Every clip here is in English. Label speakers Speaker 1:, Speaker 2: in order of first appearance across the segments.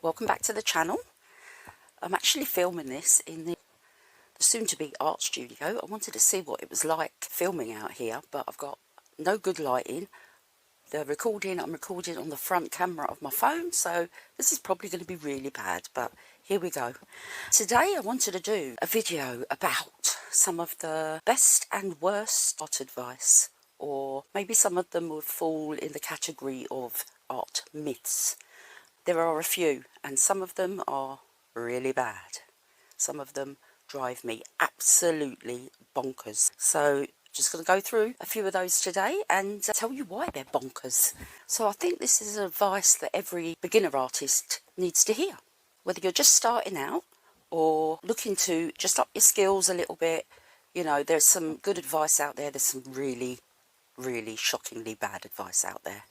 Speaker 1: welcome back to the channel. I'm actually filming this in the soon-to-be art studio. I wanted to see what it was like filming out here, but I've got no good lighting. I'm recording on the front camera of my phone, so this is probably going to be really bad, but here we go. Today I wanted to do a video about some of the best and worst art advice, or maybe some of them would fall in the category of art myths. There are a few, and some of them are really bad. Some of them drive me absolutely bonkers. So just going to go through a few of those today and tell you why they're bonkers. So I think this is advice that every beginner artist needs to hear. Whether you're just starting out or looking to just up your skills a little bit, you know, there's some good advice out there. There's some really, really shockingly bad advice out there.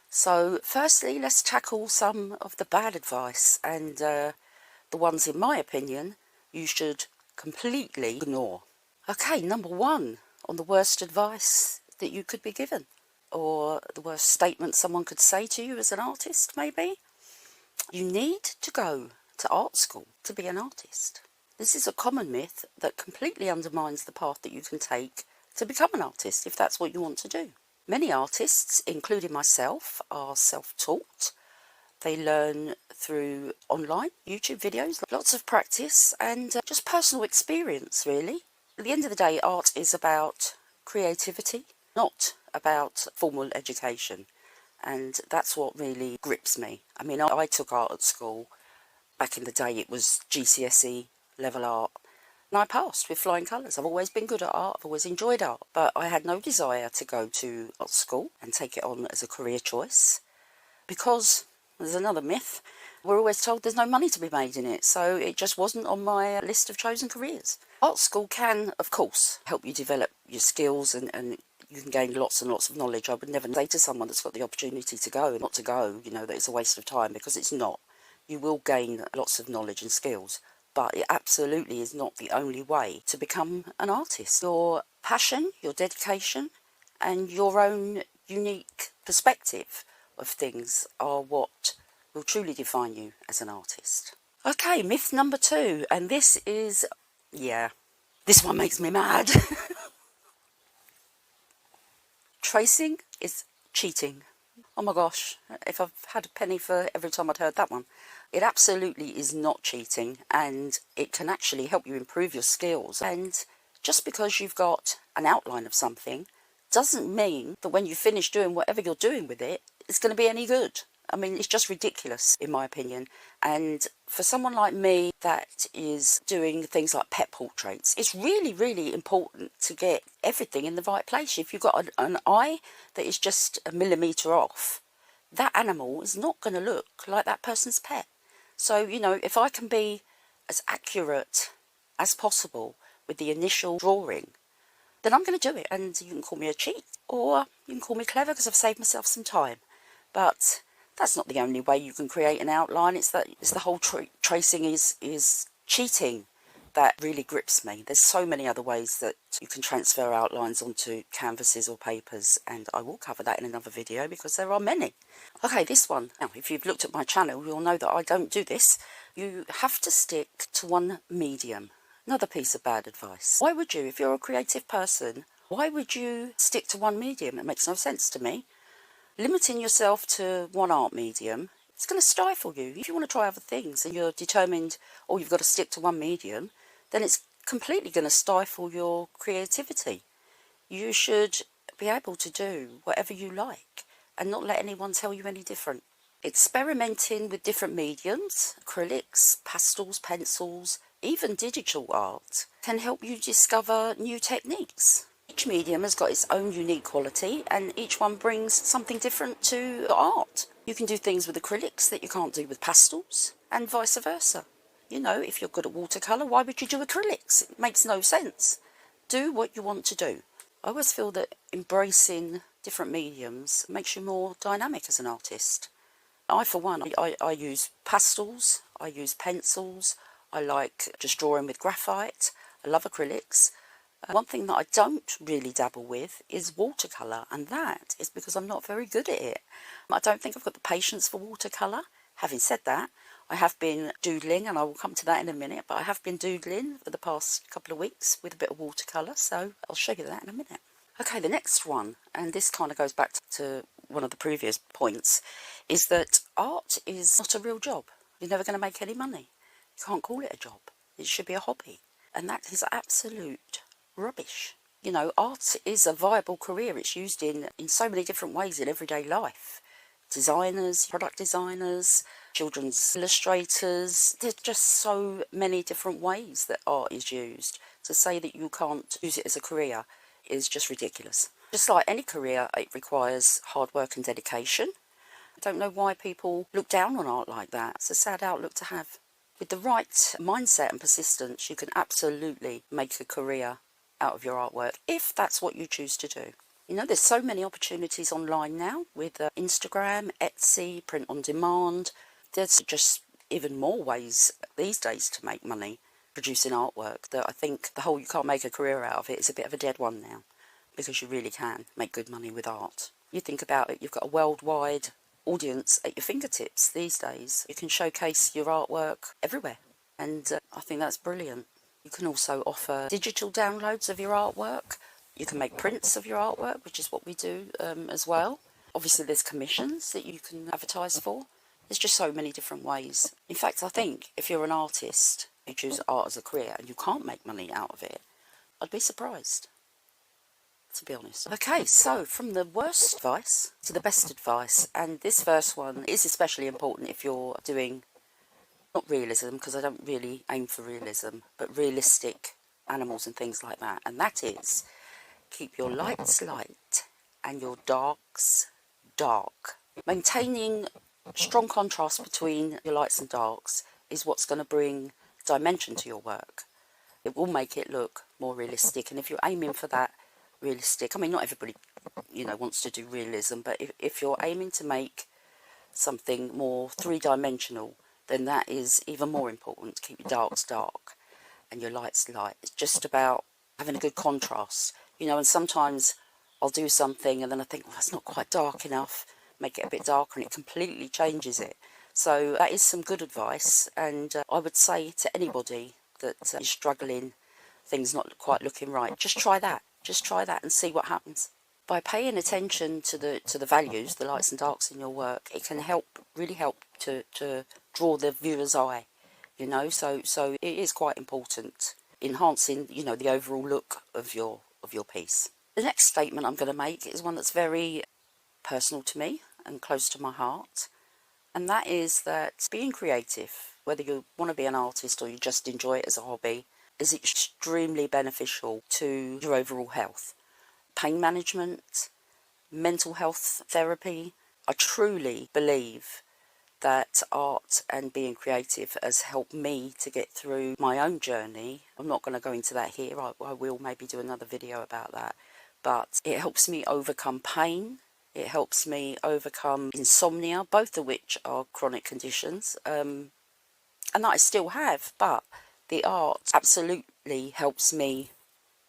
Speaker 1: So firstly, let's tackle some of the bad advice, and the ones, in my opinion, you should completely ignore. Okay, number one on the worst advice that you could be given, or the worst statement someone could say to you as an artist, maybe. You need to go to art school to be an artist. This is a common myth that completely undermines the path that you can take to become an artist if that's what you want to do. Many artists, including myself, are self-taught. They learn through online YouTube videos, lots of practice and just personal experience, really. At the end of the day, art is about creativity, not about formal education. And that's what really grips me. I mean, I took art at school. Back in the day, it was GCSE level art. And I passed with flying colours. I've always been good at art, I've always enjoyed art, but I had no desire to go to art school and take it on as a career choice, because there's another myth, we're always told there's no money to be made in it, so it just wasn't on my list of chosen careers. Art school can, of course, help you develop your skills and you can gain lots and lots of knowledge. I would never say to someone that's got the opportunity to go and not to go, you know, that it's a waste of time, because it's not. You will gain lots of knowledge and skills. But it absolutely is not the only way to become an artist. Your passion, your dedication, and your own unique perspective of things are what will truly define you as an artist. Okay, myth number two, and this is, yeah, this one makes me mad. Tracing is cheating. Oh my gosh, if I've had a penny for every time I'd heard that one. It absolutely is not cheating, and it can actually help you improve your skills. And just because you've got an outline of something doesn't mean that when you finish doing whatever you're doing with it, it's going to be any good. I mean, it's just ridiculous, in my opinion. And for someone like me that is doing things like pet portraits, it's really, really important to get everything in the right place. If you've got an eye that is just a millimetre off, that animal is not going to look like that person's pet. So, you know, if I can be as accurate as possible with the initial drawing, then I'm going to do it. And you can call me a cheat, or you can call me clever because I've saved myself some time. But that's not the only way you can create an outline. It's the whole tracing is cheating that really grips me. There's so many other ways that you can transfer outlines onto canvases or papers, and I will cover that in another video because there are many. Okay, this one. Now, if you've looked at my channel, you'll know that I don't do this. You have to stick to one medium. Another piece of bad advice. Why would you, if you're a creative person, why would you stick to one medium? It makes no sense to me. Limiting yourself to one art medium, it's going to stifle you. If you want to try other things and you're determined, or you've got to stick to one medium, then it's completely going to stifle your creativity. You should be able to do whatever you like and not let anyone tell you any different. Experimenting with different mediums, acrylics, pastels, pencils, even digital art, can help you discover new techniques. Each medium has got its own unique quality, and each one brings something different to art. You can do things with acrylics that you can't do with pastels, and vice versa. You know, if you're good at watercolour, why would you do acrylics? It makes no sense. Do what you want to do. I always feel that embracing different mediums makes you more dynamic as an artist. I, for one, I use pastels, I use pencils, I like just drawing with graphite, I love acrylics. One thing that I don't really dabble with is watercolour, and that is because I'm not very good at it. I don't think I've got the patience for watercolour. Having said that, I have been doodling, and I will come to that in a minute, but I have been doodling for the past couple of weeks with a bit of watercolour, so I'll show you that in a minute. Okay, the next one, and this kind of goes back to one of the previous points, is that art is not a real job. You're never going to make any money. You can't call it a job. It should be a hobby. And that is absolute rubbish. You know, art is a viable career. It's used in so many different ways in everyday life. Designers, product designers, children's illustrators. There's just so many different ways that art is used. To say that you can't use it as a career is just ridiculous. Just like any career, it requires hard work and dedication. I don't know why people look down on art like that. It's a sad outlook to have. With the right mindset and persistence, you can absolutely make a career out of your artwork, if that's what you choose to do. You know, there's so many opportunities online now with Instagram, Etsy, print on demand. There's just even more ways these days to make money producing artwork, that I think the whole you can't make a career out of it is a bit of a dead one now, because you really can make good money with art. You think about it, you've got a worldwide audience at your fingertips these days. You can showcase your artwork everywhere, and I think that's brilliant. You can also offer digital downloads of your artwork. You can make prints of your artwork, which is what we do as well. Obviously there's commissions that you can advertise for. There's just so many different ways. In fact, I think if you're an artist who chooses art as a career and you can't make money out of it, I'd be surprised, to be honest. Okay, so from the worst advice to the best advice, and this first one is especially important if you're doing, not realism, because I don't really aim for realism, but realistic animals and things like that, and that is, keep your lights light and your darks dark. Maintaining strong contrast between your lights and darks is what's going to bring dimension to your work. It will make it look more realistic, and if you're aiming for that realistic, I mean, not everybody, you know, wants to do realism, but if you're aiming to make something more three-dimensional, then that is even more important, to keep your darks dark and your lights light. It's just about having a good contrast, you know, and sometimes I'll do something and then I think, well, that's not quite dark enough, make it a bit darker, and it completely changes it. So that is some good advice, and I would say to anybody that is struggling, things not quite looking right, just try that. Just try that and see what happens. By paying attention to the values, the lights and darks in your work, it can really help to draw the viewer's eye, you know. So it is quite important, enhancing, you know, the overall look of your piece. The next statement I'm going to make is one that's very personal to me and close to my heart, and that is that being creative, whether you want to be an artist or you just enjoy it as a hobby, is extremely beneficial to your overall health. Pain management, mental health therapy. I truly believe that art and being creative has helped me to get through my own journey. I'm not going to go into that here. I will maybe do another video about that. But it helps me overcome pain. It helps me overcome insomnia, both of which are chronic conditions, and that I still have, but the art absolutely helps me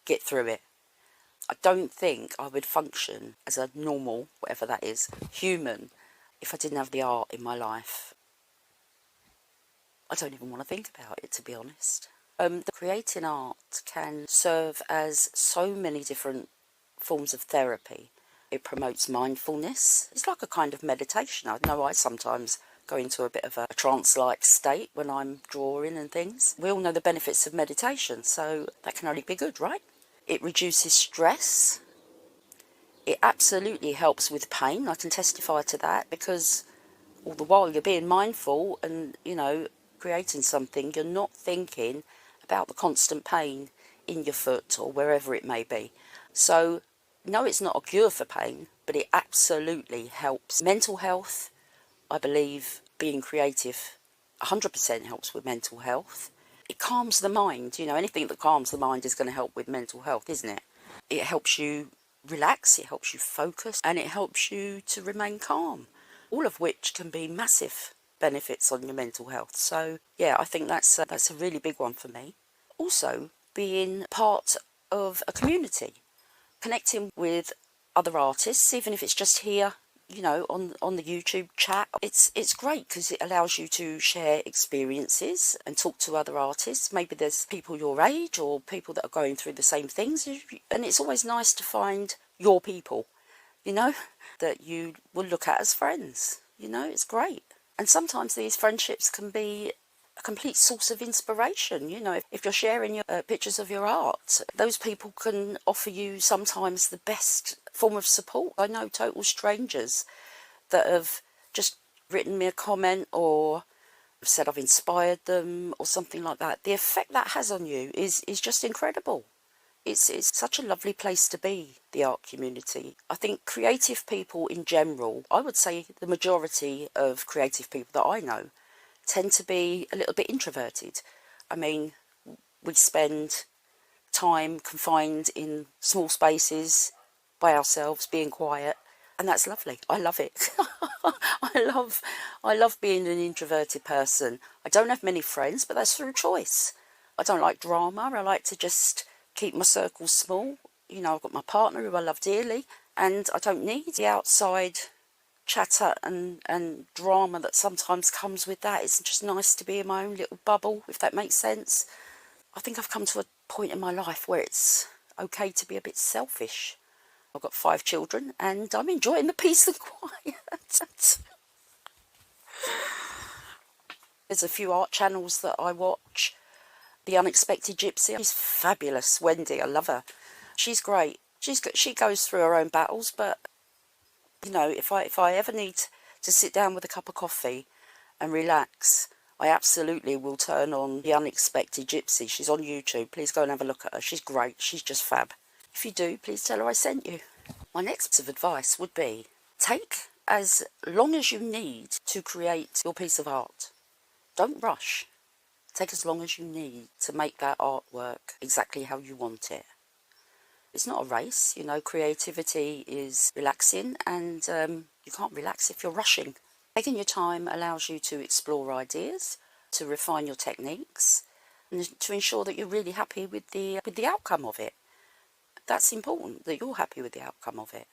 Speaker 1: get through it. I don't think I would function as a normal, whatever that is, human, if I didn't have the art in my life. I don't even want to think about it, to be honest. Creating art can serve as so many different forms of therapy. It promotes mindfulness. It's like a kind of meditation. I know I sometimes go into a bit of a trance-like state when I'm drawing and things. We all know the benefits of meditation, so that can only be good, right? It reduces stress. It absolutely helps with pain. I can testify to that, because all the while you're being mindful and, you know, creating something, you're not thinking about the constant pain in your foot or wherever it may be. So, no, it's not a cure for pain, but it absolutely helps. Mental health, I believe being creative 100% helps with mental health. It calms the mind. You know, anything that calms the mind is going to help with mental health, isn't it? It helps you relax, it helps you focus, and it helps you to remain calm, all of which can be massive benefits on your mental health. So yeah, I think that's a really big one for me. Also, being part of a community, connecting with other artists, even if it's just here you know, on the YouTube chat. It's great because it allows you to share experiences and talk to other artists. Maybe there's people your age or people that are going through the same things, and it's always nice to find your people, you know, that you will look at as friends. You know, it's great. And sometimes these friendships can be a complete source of inspiration. You know, if you're sharing your pictures of your art, those people can offer you sometimes the best form of support. I know total strangers that have just written me a comment or said I've inspired them or something like that. The effect that has on you is just incredible. It's such a lovely place to be, the art community. I think creative people in general, I would say the majority of creative people that I know tend to be a little bit introverted. I mean, we spend time confined in small spaces by ourselves, being quiet, and that's lovely. I love it. I love being an introverted person. I don't have many friends, but that's through choice. I don't like drama. I like to just keep my circle small. You know, I've got my partner who I love dearly, and I don't need the outside chatter and drama that sometimes comes with that. It's just nice to be in my own little bubble, if that makes sense. I think I've come to a point in my life where it's okay to be a bit selfish. I've got 5 children and I'm enjoying the peace and quiet. There's a few art channels that I watch. The Unexpected Gypsy, she's fabulous. Wendy, I love her. She's great. She goes through her own battles, but you know, if I ever need to sit down with a cup of coffee and relax, I absolutely will turn on The Unexpected Gypsy. She's on YouTube. Please go and have a look at her. She's great. She's just fab. If you do, please tell her I sent you. My next piece of advice would be, take as long as you need to create your piece of art. Don't rush. Take as long as you need to make that artwork exactly how you want it. It's not a race, you know, creativity is relaxing, and you can't relax if you're rushing. Taking your time allows you to explore ideas, to refine your techniques, and to ensure that you're really happy with the outcome of it. That's important, that you're happy with the outcome of it.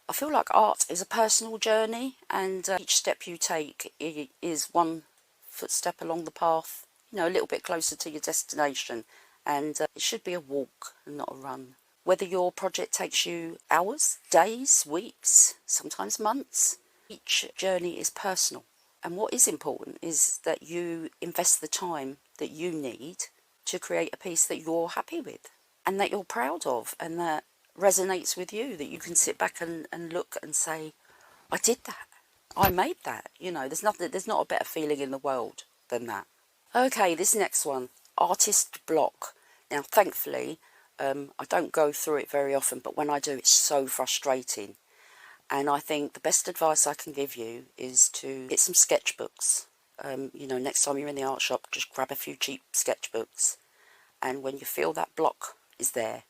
Speaker 1: I feel like art is a personal journey, and each step you take is one footstep along the path, you know, a little bit closer to your destination, and it should be a walk and not a run. Whether your project takes you hours, days, weeks, sometimes months, each journey is personal. And what is important is that you invest the time that you need to create a piece that you're happy with and that you're proud of and that resonates with you, that you can sit back and look and say, I did that. I made that. You know, there's not a better feeling in the world than that. Okay, this next one, artist block. Now, thankfully, I don't go through it very often, but when I do, it's so frustrating. And I think the best advice I can give you is to get some sketchbooks. You know, next time you're in the art shop, just grab a few cheap sketchbooks. And when you feel that block is there,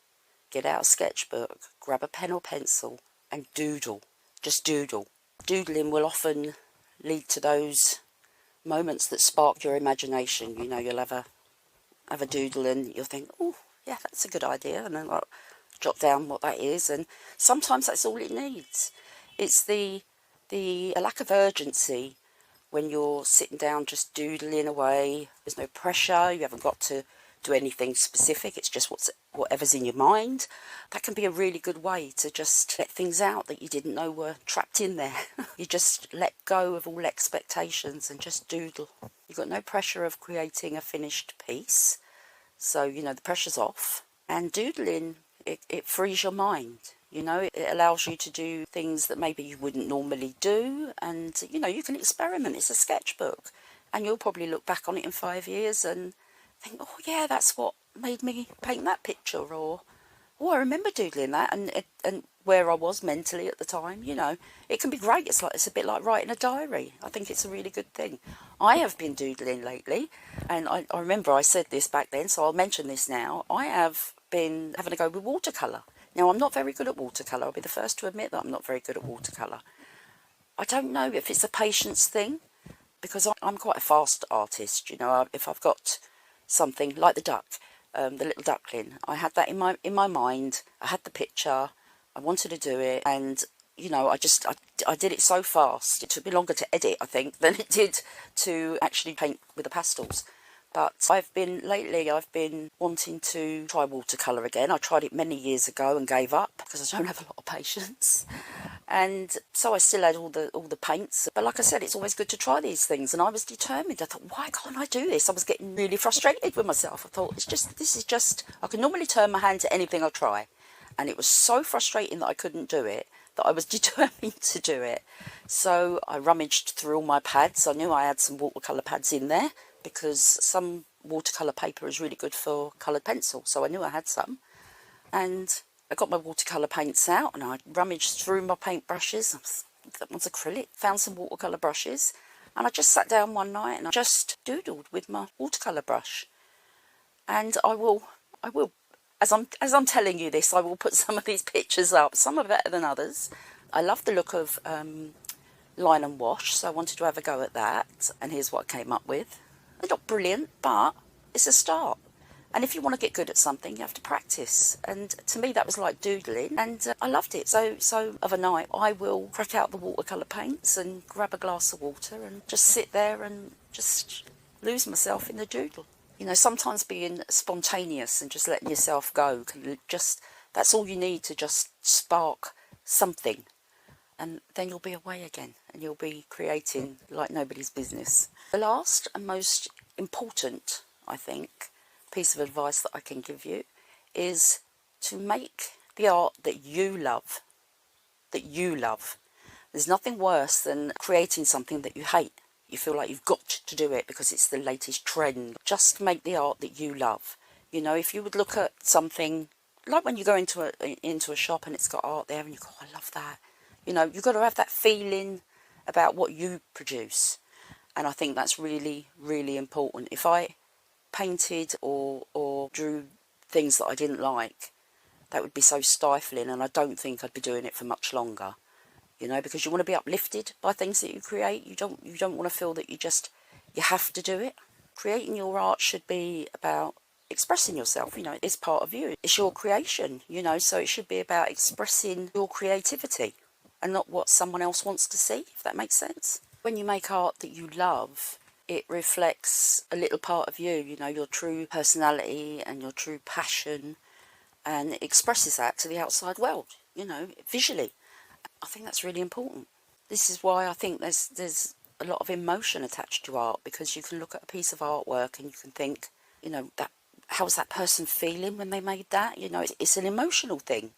Speaker 1: get out a sketchbook, grab a pen or pencil, and doodle. Just doodle. Doodling will often lead to those moments that spark your imagination. You know, you'll have a doodle and you'll think, oh, yeah, that's a good idea, and then I'll jot down what that is, and sometimes that's all it needs. It's the lack of urgency when you're sitting down just doodling away. There's no pressure, you haven't got to do anything specific, it's just whatever's in your mind. That can be a really good way to just let things out that you didn't know were trapped in there. You just let go of all expectations and just doodle. You've got no pressure of creating a finished piece. So, you know, the pressure's off. And doodling, it frees your mind. You know, it allows you to do things that maybe you wouldn't normally do. And, you know, you can experiment. It's a sketchbook. And you'll probably look back on it in 5 years and think, oh, yeah, that's what made me paint that picture. Or, oh, I remember doodling that. And where I was mentally at the time, you know, it can be great. It's a bit like writing a diary. I think it's a really good thing. I have been doodling lately, and I remember I said this back then, so I'll mention this now. I have been having a go with watercolour. Now, I'm not very good at watercolour. I'll be the first to admit that I'm not very good at watercolour. I don't know if it's a patience thing, because I'm quite a fast artist. You know, if I've got something like the duck, the little duckling, I had that in my mind. I had the picture. I wanted to do it, and you know, I did it so fast. It took me longer to edit, I think, than it did to actually paint with the pastels. But lately I've been wanting to try watercolour again. I tried it many years ago and gave up because I don't have a lot of patience. And so I still had all the paints. But like I said, it's always good to try these things. And I was determined. I thought, why can't I do this? I was getting really frustrated with myself. I thought, this is just, I can normally turn my hand to anything I try. And it was so frustrating that I couldn't do it, that I was determined to do it. So I rummaged through all my pads. I knew I had some watercolour pads in there, because some watercolour paper is really good for coloured pencil, so I knew I had some. And I got my watercolour paints out and I rummaged through my paint brushes. That one's acrylic. Found some watercolour brushes, and I just sat down one night and I just doodled with my watercolour brush. And I will, as I'm telling you this, I will put some of these pictures up. Some are better than others. I love the look of line and wash, so I wanted to have a go at that. And here's what I came up with. They're not brilliant, but it's a start. And if you want to get good at something, you have to practice. And to me, that was like doodling, and I loved it. So of a night, I will crack out the watercolour paints and grab a glass of water and just sit there and just lose myself in the doodle. You know, sometimes being spontaneous and just letting yourself go that's all you need to just spark something. And then you'll be away again and you'll be creating like nobody's business. The last and most important, I think, piece of advice that I can give you is to make the art that you love. That you love. There's nothing worse than creating something that you hate. You feel like you've got to do it because it's the latest trend. Just make the art that you love. You know, if you would look at something, like when you go into a shop and it's got art there and you go, oh, I love that. You know, you've got to have that feeling about what you produce. And I think that's really, really important. If I painted or drew things that I didn't like, that would be so stifling, and I don't think I'd be doing it for much longer. You know, because you want to be uplifted by things that you create. You don't want to feel that you have to do it. Creating your art should be about expressing yourself. You know, it's part of you. It's your creation, you know, so it should be about expressing your creativity and not what someone else wants to see, if that makes sense. When you make art that you love, it reflects a little part of you, you know, your true personality and your true passion, and it expresses that to the outside world, you know, visually. I think that's really important. This is why I think there's a lot of emotion attached to art, because you can look at a piece of artwork and you can think, you know, that how's that person feeling when they made that? You know, it's an emotional thing.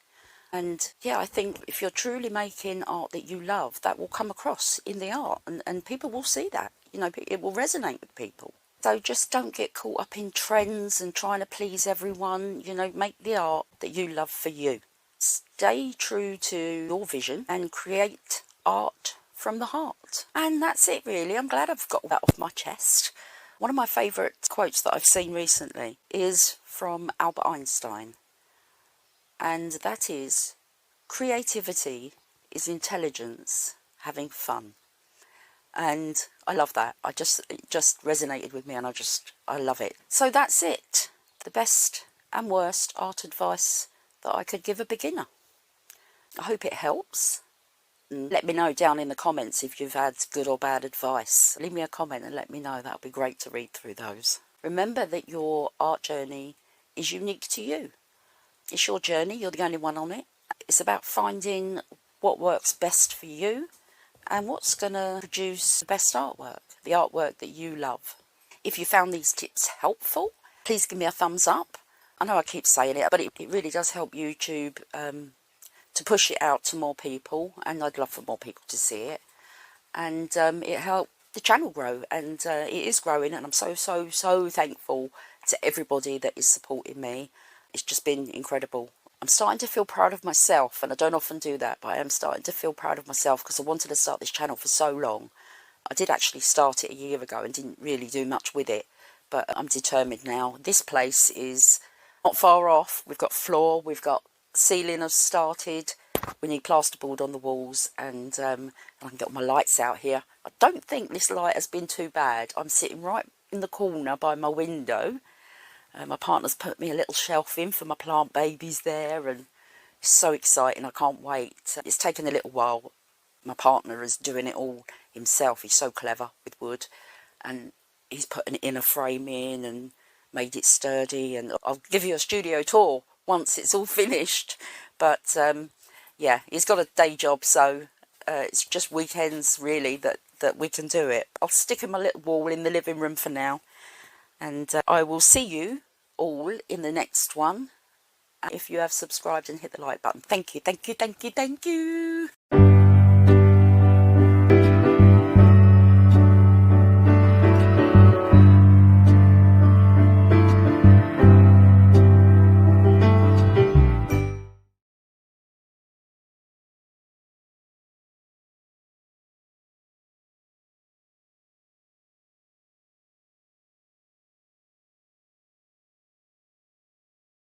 Speaker 1: And yeah, I think if you're truly making art that you love, that will come across in the art, and people will see that. You know, it will resonate with people. So just don't get caught up in trends and trying to please everyone. You know, make the art that you love for you. Stay true to your vision and create art from the heart. And that's it, really. I'm glad I've got that off my chest. One of my favourite quotes that I've seen recently is from Albert Einstein. And that is, creativity is intelligence having fun. And I love that. It just resonated with me, and I love it. So that's it. The best and worst art advice that I could give a beginner. I hope it helps. Let me know down in the comments if you've had good or bad advice. Leave me a comment and let me know. That would be great to read through those. Remember that your art journey is unique to you. It's your journey. You're the only one on it. It's about finding what works best for you and what's going to produce the best artwork, the artwork that you love. If you found these tips helpful, please give me a thumbs up. I know I keep saying it, but it really does help YouTube to push it out to more people, and I'd love for more people to see it. And it helped the channel grow, and it is growing, and I'm so thankful to everybody that is supporting me. It's just been incredible. I'm starting to feel proud of myself, and I don't often do that, but I am starting to feel proud of myself because I wanted to start this channel for so long. I did actually start it a year ago and didn't really do much with it, but I'm determined now. This place is not far off. We've got floor, we've got ceiling has started. We need plasterboard on the walls, and I can get all my lights out here. I don't think this light has been too bad. I'm sitting right in the corner by my window. My partner's put me a little shelf in for my plant babies there, and It's so exciting, I can't wait. It's taken a little while. My partner is doing it all himself. He's so clever with wood, and he's put an inner frame in and made it sturdy, and I'll give you a studio tour once it's all finished. But yeah, he's got a day job, so it's just weekends really that we can do it. I'll stick him a little wall in the living room for now, and I will see you all in the next one. If you have subscribed and hit the like button, thank you, thank you, thank you, thank you.